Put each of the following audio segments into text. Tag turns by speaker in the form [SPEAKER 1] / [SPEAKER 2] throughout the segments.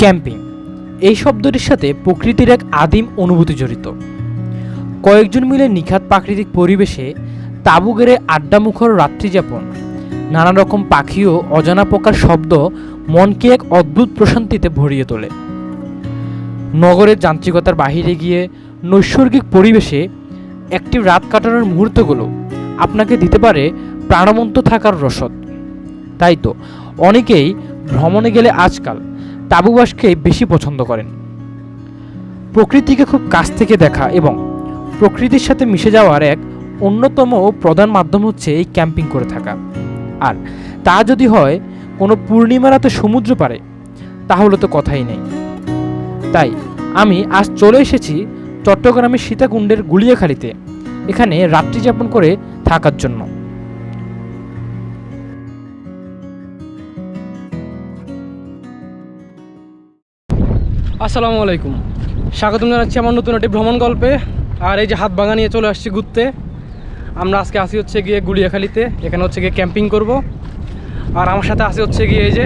[SPEAKER 1] Camping এই শব্দটির সাথে প্রকৃতির এক আদিম অনুভূতি জড়িত। কয়েকজন মিলে নিখাত প্রাকৃতিক পরিবেশে তাঁবু গেড়ে আড্ডামুখর রাত্রিযাপন, নানা রকম পাখি ও অজানা পোকার শব্দ মনকে এক অদ্ভুত প্রশান্তিতে ভরিয়ে তোলে। নগরের যান্ত্রিকতার বাহিরে গিয়ে নৈসর্গিক পরিবেশে একটি রাত কাটানোর মুহূর্তগুলো আপনাকে দিতে পারে প্রাণবন্ত থাকার রসদ। তাই তো অনেকেই ভ্রমণে গেলে আজকাল তাঁবুবাসকেই বেশি পছন্দ করেন। প্রকৃতিকে খুব কাছ থেকে দেখা এবং প্রকৃতির সাথে মিশে যাওয়ার এক অন্যতম ও প্রধান মাধ্যম হচ্ছে এই ক্যাম্পিং করে থাকা। আর তা যদি হয় কোনো পূর্ণিমা রাতে সমুদ্র পাড়ে, তাহলে তো কথাই নেই। তাই আমি আজ চলে এসেছি চট্টগ্রামের সীতাকুণ্ডের গুলিয়াখালীতে, এখানে রাত্রি যাপন করে থাকার জন্য।
[SPEAKER 2] আসসালামু আলাইকুম, স্বাগতম জানাচ্ছি আমার নতুন একটি ভ্রমণ গল্পে। আর এই যে হাত ভাঙা নিয়ে চলে আসছি ঘুরতে। আমরা আজকে আসি হচ্ছে গিয়ে গুলিয়াখালীতে, এখানে হচ্ছে গিয়ে ক্যাম্পিং করব। আর আমার সাথে আসি হচ্ছে গিয়ে এই যে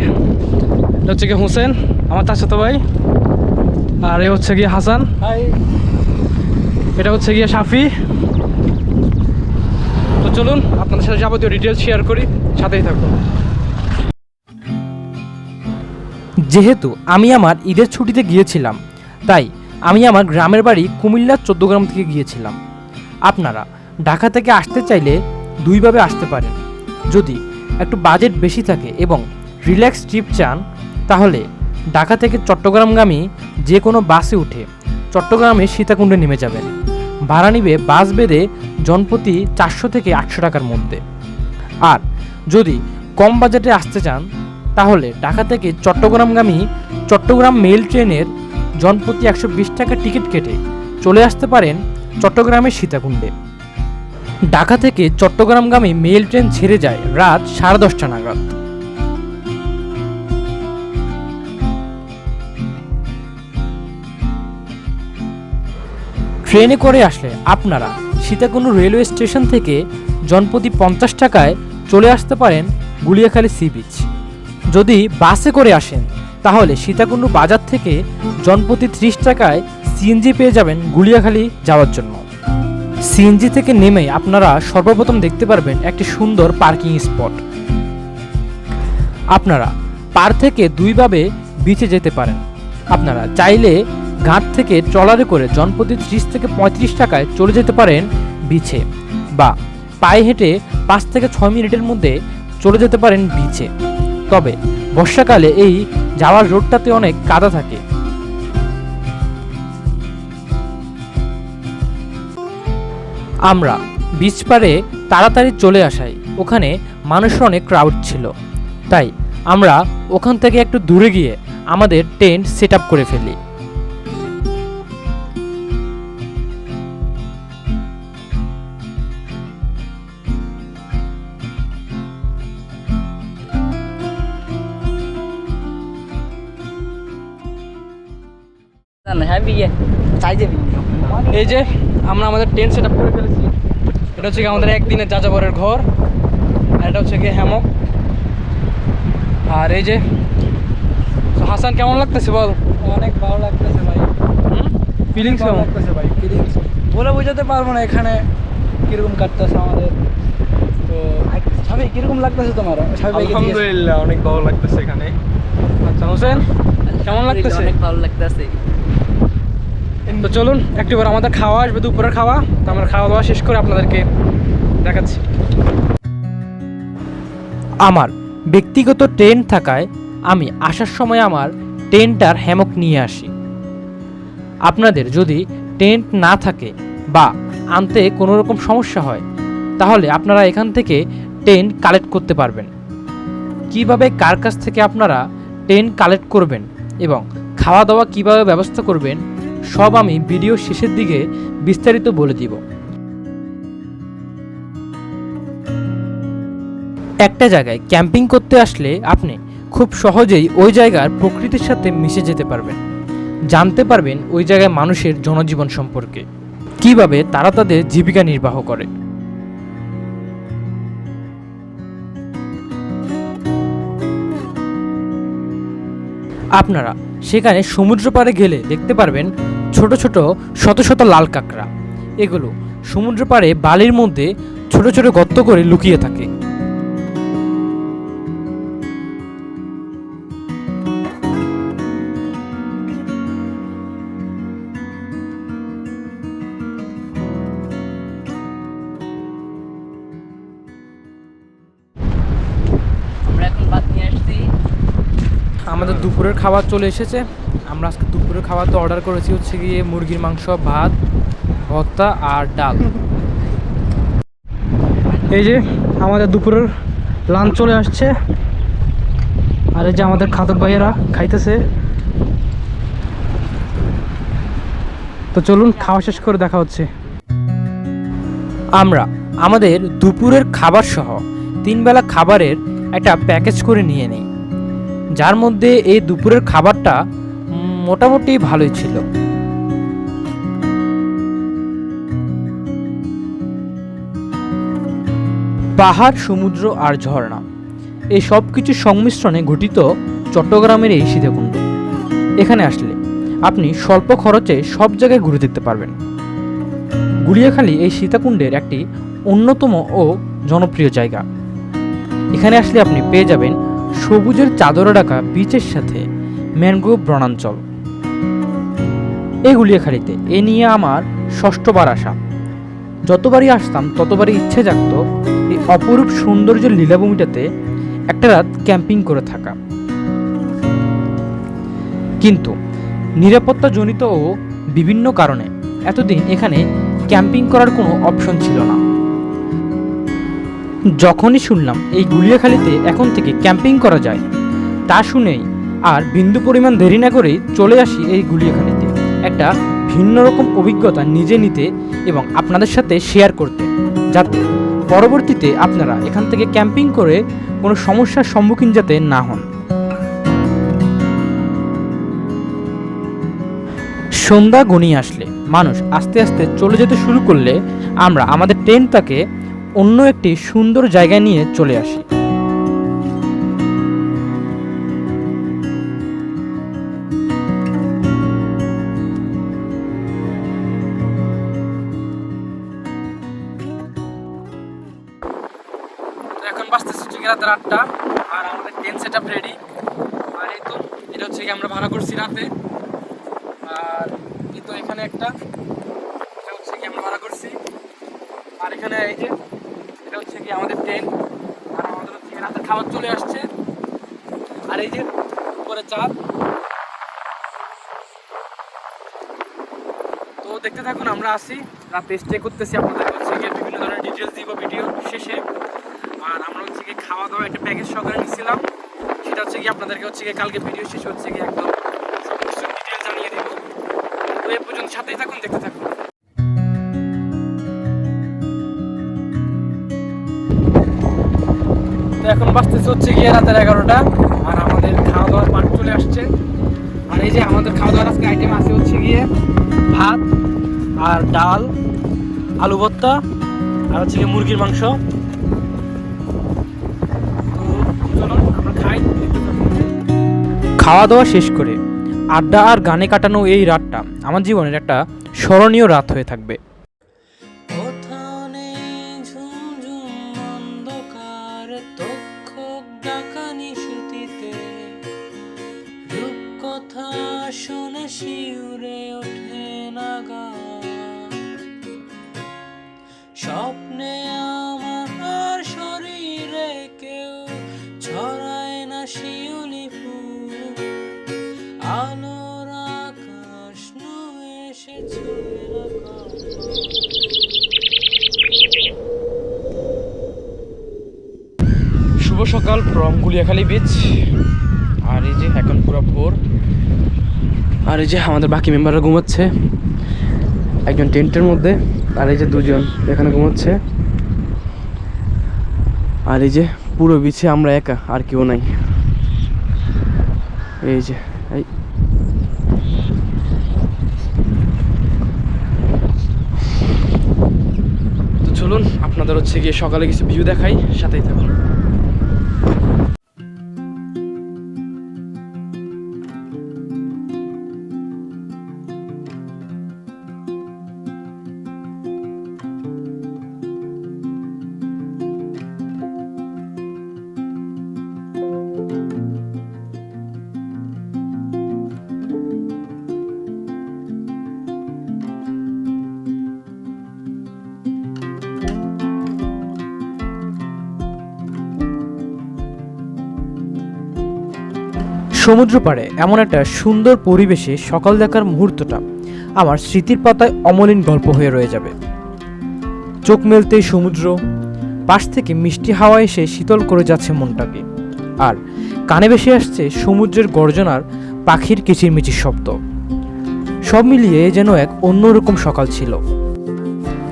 [SPEAKER 2] এটা হচ্ছে গিয়ে হোসেন, আমার চাচাতো ভাই। আর এ হচ্ছে গিয়ে হাসান, এটা হচ্ছে গিয়ে সাফি। তো চলুন আপনাদের সাথে যাবতীয় ডিটেলস শেয়ার করি, সাথেই থাকুন।
[SPEAKER 1] যেহেতু আমি আমার ঈদের ছুটিতে গিয়েছিলাম, তাই আমি আমার গ্রামের বাড়ি কুমিল্লার 14 গ্রাম থেকে গিয়েছিলাম। আপনারা ঢাকা থেকে আসতে চাইলে দুইভাবে আসতে পারেন। যদি একটু বাজেট বেশি থাকে এবং রিল্যাক্স ট্রিপ চান, তাহলে ঢাকা থেকে চট্টগ্রামগামী যে কোনো বাসে উঠে চট্টগ্রামে সীতাকুণ্ডে নেমে যাবেন। ভাড়া নিবে বাস বেঁধে জনপ্রতি 400 থেকে 800 টাকার মধ্যে। আর যদি কম বাজেটে আসতে চান, তাহলে ঢাকা থেকে চট্টগ্রামগামী চট্টগ্রাম মেল ট্রেনের জনপ্রতি 120 টাকা টিকিট কেটে চলে আসতে পারেন চট্টগ্রামের সীতাকুণ্ডে। ঢাকা থেকে চট্টগ্রামগামী মেল ট্রেন ছেড়ে যায় রাত 10:30 নাগাদ। ট্রেনে করে আসলে আপনারা সীতাকুণ্ড রেলওয়ে স্টেশন থেকে জনপ্রতি 50 টাকায় চলে আসতে পারেন গুলিয়াখালী সি বিচ। যদি বাসে করে আসেন, তাহলে সীতাকুণ্ড বাজার থেকে জনপ্রতি 30 টাকায় সিএনজি পেয়ে যাবেন গুলিয়াখালী যাওয়ার জন্য। সিএনজি থেকে নেমে আপনারা সর্বপ্রথম দেখতে পারবেন একটি সুন্দর পার্কিং স্পট। আপনারা পার থেকে দুইভাবে বিচে যেতে পারেন। আপনারা চাইলে ঘাট থেকে ট্রলারে করে জনপ্রতি 30 থেকে 35 টাকায় চলে যেতে পারেন বিচে, বা পায়ে হেঁটে 5 থেকে 6 মিনিটের মধ্যে চলে যেতে পারেন বিচে। তবে বর্ষাকালে এই যাওয়ার রোডটাতে অনেক কাদা থাকে। আমরা বিচ পাড়ে তাড়াতাড়ি চলে আসাই ওখানে মানুষের অনেক ক্রাউড ছিল, তাই আমরা ওখান থেকে একটু দূরে গিয়ে আমাদের টেন্ট সেট আপ করে ফেলি।
[SPEAKER 2] এই যে আমরা আমাদের টেন্ট সেট আপ করে ফেলেছি। এটা হচ্ছে আমাদের একদিনের যাযাবরের ঘর, আর এটা হচ্ছে গিয়ে হ্যামক। আর এই যে হাসান, কেমন লাগতেছে বল?
[SPEAKER 3] অনেক ভালো লাগতেছে ভাই।
[SPEAKER 2] ফিলিংস কেমন
[SPEAKER 3] লাগতেছে ভাই? ফিলিংস বলে বোঝাতে পারবো না এখানে কিরকম কাটতেছে আমাদের। তো সবাই কিরকম লাগতেছে তোমার?
[SPEAKER 2] আলহামদুলিল্লাহ অনেক ভালো লাগতেছে এখানে। আচ্ছা হোসেন, কেমন লাগতেছে?
[SPEAKER 3] অনেক ভালো লাগতেছে।
[SPEAKER 2] তো চলুন একটিবার আমাদের খাওয়া আসবে, দুপুরের খাওয়া। তো আমরা খাওয়া দাওয়া শেষ করে আপনাদেরকে দেখাচ্ছি।
[SPEAKER 1] আমার ব্যক্তিগত টেন্ট থাকায় আমি আসার সময় আমার টেন্ট আর হ্যামক নিয়ে আসি। আপনাদের যদি টেন্ট না থাকে বা আনতে কোনো রকম সমস্যা হয়, তাহলে আপনারা এখান থেকে টেন্ট কালেক্ট করতে পারবেন। কিভাবে কার কাছ থেকে আপনারা টেন্ট কালেক্ট করবেন এবং খাওয়া দাওয়া কিভাবে ব্যবস্থা করবেন, সব আমি ভিডিও শেষের দিকে বিস্তারিত বলে দিব। একটা জায়গায় ক্যাম্পিং করতে আসলে আপনি খুব সহজেই ওই জায়গার প্রকৃতির সাথে মিশে যেতে পারবেন, জানতে পারবেন ওই জায়গায় মানুষের জনজীবন সম্পর্কে, কিভাবে তারা তাদের জীবিকা নির্বাহ করে। আপনারা সেখানে সমুদ্র পাড়ে গেলে দেখতে পারবেন ছোট ছোট শত শত লাল কাঁকড়া। এগুলো সমুদ্র পাড়ে বালির মধ্যে ছোট ছোট গর্ত করে লুকিয়ে থাকে।
[SPEAKER 4] আমরা এখন ভাত নিয়ে আসছি।
[SPEAKER 1] আমাদের দুপুরের খাবার চলে এসেছে। আমরা আজকে দুপুরের খাবার তো অর্ডার করেছি হচ্ছে গিয়ে মুরগির মাংস, ভাত, ভর্তা আর ডাল।
[SPEAKER 2] এই যে আমাদের দুপুরের লাঞ্চ চলে আসছে, আর এই যে আমাদের খাদক ভাইয়েরা খাইতেছে। তো চলুন খাওয়া শেষ করে দেখা হচ্ছে।
[SPEAKER 1] আমরা আমাদের দুপুরের খাবার সহ 3 বেলা খাবারের একটা প্যাকেজ করে নিয়ে নিই, যার মধ্যে এই দুপুরের খাবারটা মোটামুটি ভালোই ছিল। পাহাড়, সমুদ্র আর ঝর্ণা এই সব কিছুর সংমিশ্রণে গঠিত চট্টগ্রামের এই সীতাকুণ্ড। এখানে আসলে আপনি স্বল্প খরচে সব জায়গায় ঘুরে দেখতে পারবেন। গুলিয়াখালী এই সীতাকুণ্ডের একটি অন্যতম ও জনপ্রিয় জায়গা। এখানে আসলে আপনি পেয়ে যাবেন সবুজের চাদরে ঢাকা বিচের সাথে ম্যানগ্রোভ বনাঞ্চল। এই গুলিয়াখালীতে এ নিয়ে আমার 6বার আসা। যতবারই আসতাম ততবারই ইচ্ছে জাগত এই অপরূপ সৌন্দর্যের লীলাভূমিটাতে একটা রাত ক্যাম্পিং করে থাকা, কিন্তু নিরাপত্তাজনিত ও বিভিন্ন কারণে এতদিন এখানে ক্যাম্পিং করার কোনো অপশন ছিল না। যখনই শুনলাম এই গুলিয়াখালীতে এখন থেকে ক্যাম্পিং করা যায়, তা শুনেই আর বিন্দু পরিমাণ দেরি না করেই চলে আসি এই গুলিয়াখালীতে একটা ভিন্ন রকম অভিজ্ঞতা নিজে নিতে এবং আপনাদের সাথে শেয়ার করতে, যাতে পরবর্তীতে আপনারা এখান থেকে ক্যাম্পিং করে কোনো সমস্যার সম্মুখীন যাতে না হন। সন্ধ্যা ঘনিয়ে আসলে মানুষ আস্তে আস্তে চলে যেতে শুরু করলে আমরা আমাদের টেন্টটাকে অন্য একটি সুন্দর জায়গায় নিয়ে চলে আসি।
[SPEAKER 2] এখন বাজতেছে হচ্ছে রাত 8টা, আর আমাদের টেন্ট সেট আপ রেডি। আর এই তো এটা হচ্ছে কি আমরা ভাড়া করছি রাতে। আর এই তো এখানে একটা, এটা হচ্ছে কি আমরা ভাড়া করছি। আর এখানে এই যে এটা হচ্ছে কি আমাদের টেন্ট। আর আমাদের হচ্ছে কি রাতের খাবার চলে আসছে। আর এই যে উপরে চাঁদ। তো দেখতে থাকুন, আমরা আসি রাতে স্টে করতেছি, আপনাদের হচ্ছে গিয়ে বিভিন্ন ধরনের ডিটেলস দিব ভিডিও শেষে। আর আমরা হচ্ছে কি খাওয়া দাওয়া একটা প্যাকেজ সহকারে নিচ্ছিলাম, সেটা হচ্ছে কি আপনাদেরকে হচ্ছে গিয়ে কালকে ভিডিও শেষে হচ্ছে কি একদম সব কিছু ডিটেল জানিয়ে দেব। তো এ পর্যন্ত সাথেই থাকুন, দেখতে থাকুন। তো এখন বাজতেছে হচ্ছে গিয়ে রাতের 11টা, আর আমাদের খাওয়া দাওয়ার পার্ট চলে আসছে। আর এই যে আমাদের খাওয়া দাওয়ার আজকে আইটেম আছে হচ্ছে গিয়ে ভাত আর ডাল, আলু ভর্তা, আর হচ্ছে গিয়ে মুরগির মাংস।
[SPEAKER 1] খাওয়া দাওয়া শেষ করে আড্ডা আর গানে কাটানো এই রাতটা আমার জীবনের একটা স্মরণীয় রাত হয়ে থাকবে।
[SPEAKER 5] স্বপ্নে আমার শরীরে কেউ ছড়ায় না শিউলি ফুল, আলোর আকাশ নুয়ে এসেছে।
[SPEAKER 2] শুভ সকাল ফ্রম গুলিয়াখালী বিচ। আর এই যে এখন পুরো ভোর, আর এই যে আমাদের বাকি মেম্বাররা ঘুমাচ্ছে, একজন টেন্টের মধ্যে, আর এই যে 2জন এখানে ঘুমাচ্ছে। আর এই যে পুরো বিচে আমরা একা, আর কেউ নাই। এই যে এই তো চলুন আপনাদের হচ্ছে গিয়ে সকালে কিছু ভিউ দেখাই, সাথেই থাকুন।
[SPEAKER 1] সমুদ্র পাড়ে এমন একটা সুন্দর পরিবেশে সকাল দেখার মুহূর্তটা আমার স্মৃতির পাতায় অমলিন গল্প হয়ে রয়ে যাবে। চোখ মেলতেই সমুদ্র, পাশ থেকে মিষ্টি হাওয়া এসে শীতল করে যাচ্ছে মনটাকে, আর কানে ভেসে আসছে সমুদ্রের গর্জনার পাখির কিচিরমিচির শব্দ। সব মিলিয়ে যেন এক অন্যরকম সকাল ছিল।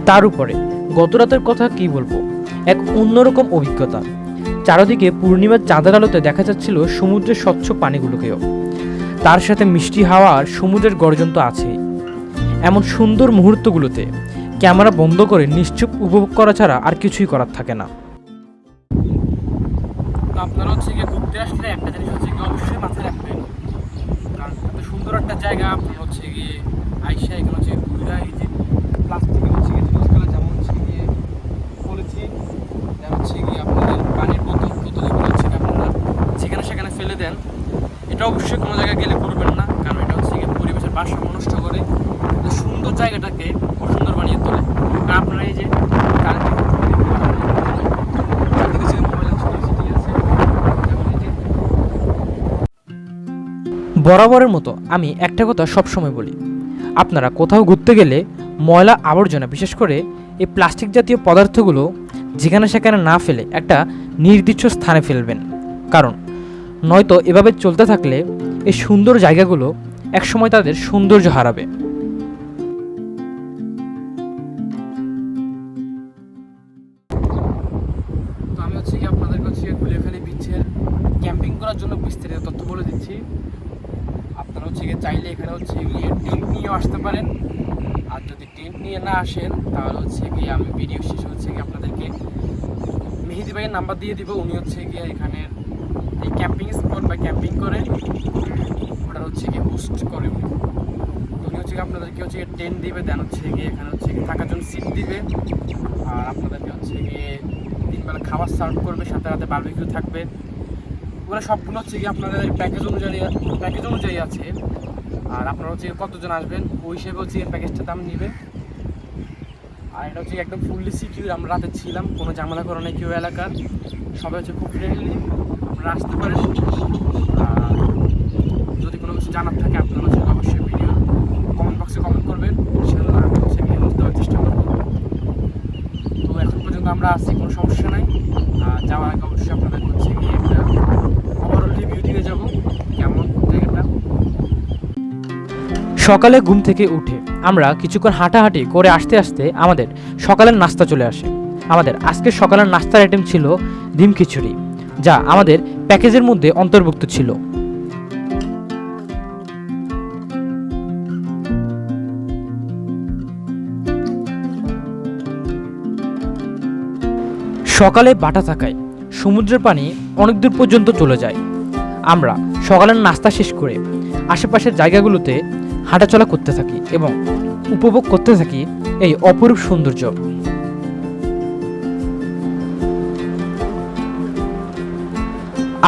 [SPEAKER 1] তার উপরে গত রাতের কথা কি বলবো, এক অন্যরকম অভিজ্ঞতা। চারদিকে পূর্ণিমার চাঁদের আলোতে দেখা যাচ্ছিল সমুদ্রের স্বচ্ছ পানিগুলোকেও, তার সাথে মিষ্টি হাওয়া আর সমুদ্রের গর্জন তো আছেই। এমন সুন্দর মুহূর্তগুলোতে ক্যামেরা বন্ধ করে নিশ্চুপ উপভোগ করা ছাড়া আর কিছুই করার থাকে না।
[SPEAKER 2] তো আপনারা হচ্ছে গিয়ে ঘুরতে আসলে একটা জিনিস হচ্ছে গিয়ে অবশ্যই মাথায় রাখবেন, কারণ এত সুন্দর একটা জায়গা আপনার হচ্ছে গিয়ে আইসা এখানে হচ্ছে ঘুরে এই যে প্লাস্টিকের হচ্ছে গিয়ে জিনিসগুলো যেমন হচ্ছে গিয়ে পলিথিন, হচ্ছে গিয়ে আপনাদের পানির বোতলগুলো হচ্ছে আপনারা যেখানে সেখানে ফেলে দেন, এটা অবশ্যই কোনো জায়গায় গেলে করবেন না, কারণ এটা হচ্ছে গিয়ে পরিবেশের ভারসাম্য নষ্ট করে সুন্দর জায়গাটাকে অসুন্দর বানিয়ে তোলে। আর আপনারা এই যে
[SPEAKER 1] বরাবরের মতো আমি একটা কথা সবসময় বলি, আপনারা কোথাও ঘুরতে গেলে ময়লা আবর্জনা, বিশেষ করে এই প্লাস্টিক জাতীয় পদার্থগুলো যেখানে সেখানে না ফেলে একটা নির্দিষ্ট স্থানে ফেলবেন, কারণ নয়তো এভাবে চলতে থাকলে এই সুন্দর জায়গাগুলো একসময় তাদের সৌন্দর্য হারাবে।
[SPEAKER 2] তো আমি হচ্ছে কি আপনাদেরকে হচ্ছে গুলিয়াখালী বিচের ক্যাম্পিং করার জন্য বিস্তারিত তথ্য বলে দিচ্ছি। আপনারা হচ্ছে গিয়ে চাইলে এখানে হচ্ছে গিয়ে টেন্ট নিয়েও আসতে পারেন, আর যদি টেন্ট নিয়ে না আসেন তাহলে হচ্ছে গিয়ে আমি ভিডিও শেষে হচ্ছে গিয়ে আপনাদেরকে মেহেদি ভাইয়ের নাম্বার দিয়ে দিব। উনি হচ্ছে গিয়ে এখানের এই ক্যাম্পিং স্পট বা ক্যাম্পিং করে ওটা হচ্ছে গিয়ে হোস্ট করে উনি হচ্ছে গিয়ে আপনাদেরকে হচ্ছে গিয়ে টেন্ট দিবে, দেন হচ্ছে গিয়ে এখানে হচ্ছে গিয়ে থাকার জন্য সিট দিবে, আর আপনাদেরকে হচ্ছে গিয়ে 3 বেলা খাবার সার্ভ করবে, সাথে সাথে বারবিকিউ থাকবে। ওগুলো সবগুলো হচ্ছে গিয়ে আপনাদের প্যাকেজ অনুযায়ী আছে। আর আপনারা হচ্ছে কতজন আসবেন ওই হিসেবে হচ্ছে প্যাকেজটা দাম নেবে। আর এটা হচ্ছে একদম ফুললি সিকিউর, আমরা রাতে ছিলাম, কোনো ঝামেলা করে নাই কেউ এলাকার, সবাই হচ্ছে খুব ফ্রেন্ডলি, আপনারা আসতে পারেন। আর যদি কোনো কিছু জানার থাকে আপনারা হচ্ছে অবশ্যই ভিডিও কমেন্ট বক্সে কমেন্ট করবেন, সেগুলো আমি হচ্ছে গিয়ে দেওয়ার চেষ্টা করবো। তো এখন পর্যন্ত আমরা আসছি, কোনো সমস্যা নাই। যাওয়ার আগে অবশ্যই আপনাদের হচ্ছে গিয়ে একটা ওভারঅল রিভিউ দিয়ে যাবো কেমন জায়গাটা।
[SPEAKER 1] সকালে ঘুম থেকে উঠে আমরা কিছুক্ষণ হাঁটাহাঁটি করে আসতে আসতে আমাদের সকালের নাস্তা চলে আসে। আমাদের আজকের সকালের নাস্তার আইটেম ছিল ডিম খিচুড়ি, যা আমাদের প্যাকেজের মধ্যে অন্তর্ভুক্ত ছিল। সকালে বাটা থাকায় সমুদ্রের পানি অনেক দূর পর্যন্ত চলে যায়। আমরা সকালের নাস্তা শেষ করে আশেপাশের জায়গাগুলোতে হাঁটাচলা করতে থাকি এবং উপভোগ করতে থাকি এই অপরূপ সৌন্দর্য।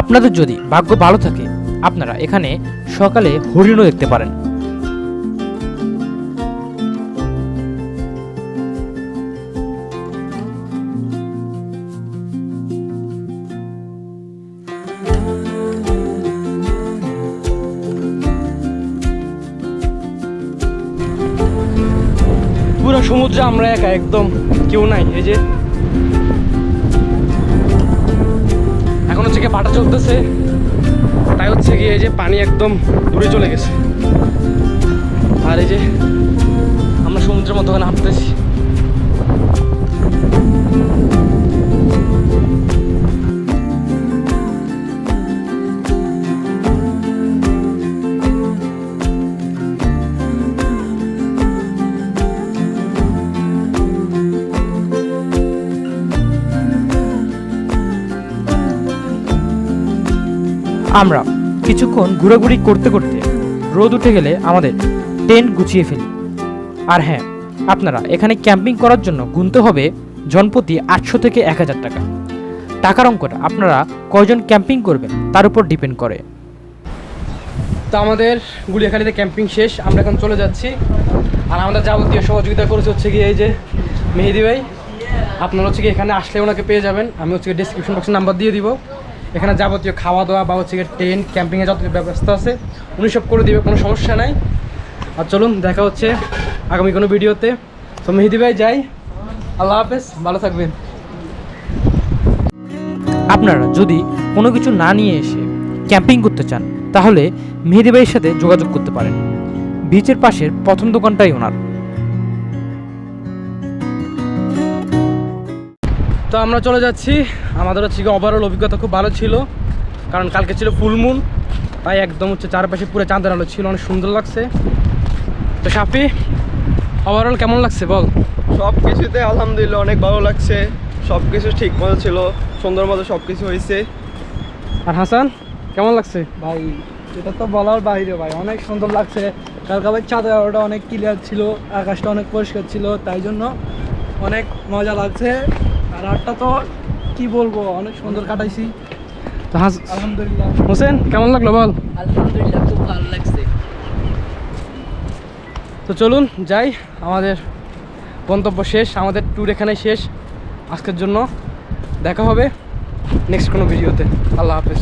[SPEAKER 1] আপনাদের যদি ভাগ্য ভালো থাকে আপনারা এখানে সকালে হরিণও দেখতে পারেন।
[SPEAKER 2] পুরো সমুদ্রে আমরা একা, একদম কেউ নাই। এই যে এখন হচ্ছে গিয়ে বাটা চলতেছে, তাই হচ্ছে গিয়ে এই যে পানি একদম দূরে চলে গেছে। আর এই যে আমরা সমুদ্রের মধ্যখানে হাঁটতেছি।
[SPEAKER 1] আমরা কিছুক্ষণ ঘোরাঘুরি করতে করতে রোদ উঠে গেলে আমাদের টেন্ট গুছিয়ে ফেলি। আর হ্যাঁ, আপনারা এখানে ক্যাম্পিং করার জন্য গুনতে হবে জনপ্রতি 800 থেকে 1000 টাকা। টাকার অঙ্কটা আপনারা কয়জন ক্যাম্পিং করবেন তার উপর ডিপেন্ড করে।
[SPEAKER 2] তো আমাদের গুলিয়াখালীতে ক্যাম্পিং শেষ, আমরা এখন চলে যাচ্ছি। আর আমাদের যাবতীয় সহযোগিতা করেছে হচ্ছে গিয়ে এই যে মেহেদি ভাই। আপনারা হচ্ছে কি এখানে আসলে ওনাকে পেয়ে যাবেন, আমি হচ্ছে ডেসক্রিপশন বক্সে নাম্বার দিয়ে দিব। এখানে যাবতীয় খাওয়া দাওয়া বা হচ্ছে টেন্ট ক্যাম্পিংয়ের যত ব্যবস্থা আছে উনি সব করে দিবে, কোনো সমস্যা নাই। আর চলুন দেখা হচ্ছে আগামী কোনো ভিডিওতে। তো মেহেদি ভাই যাই, আল্লাহ হাফেজ, ভালো থাকবেন।
[SPEAKER 1] আপনারা যদি কোনো কিছু না নিয়ে এসে ক্যাম্পিং করতে চান তাহলে মেহেদি ভাইয়ের সাথে যোগাযোগ করতে পারেন। বিচের পাশের প্রথম দোকানটাই ওনার।
[SPEAKER 2] তো আমরা চলে যাচ্ছি। আমাদের হচ্ছে ওভারঅল অভিজ্ঞতা খুব ভালো ছিল, কারণ কালকে ছিল ফুল মুন, তাই একদম হচ্ছে চারপাশে পুরো চাঁদের আলো ছিল, অনেক সুন্দর লাগছে। তো সাফি, ওভারঅল কেমন লাগছে বল?
[SPEAKER 6] সব কিছুতে আলহামদুলিল্লাহ অনেক ভালো লাগছে, সব কিছু ঠিক মতো ছিল, সুন্দর মতো সব কিছু হয়েছে।
[SPEAKER 2] আর হাসান কেমন লাগছে?
[SPEAKER 3] ভাই এটা তো বলার বাইরে ভাই, অনেক সুন্দর লাগছে। কালকে ভাই চাঁদের আলোটা অনেক ক্লিয়ার ছিল, আকাশটা অনেক পরিষ্কার ছিল, তাই জন্য অনেক মজা লাগছে। আর রাতটা তো কি বলবো, অনেক সুন্দর কাটাইছি
[SPEAKER 2] তো
[SPEAKER 3] আলহামদুলিল্লাহ।
[SPEAKER 2] হোসেন কেমন লাগলো বল?
[SPEAKER 4] আলহামদুলিল্লাহ, খুব ভালো লাগছে।
[SPEAKER 2] তো চলুন যাই, আমাদের গন্তব্য শেষ, আমাদের ট্যুর এখানে শেষ আজকের জন্য। দেখা হবে নেক্সট কোনো ভিডিওতে। আল্লাহ হাফেজ।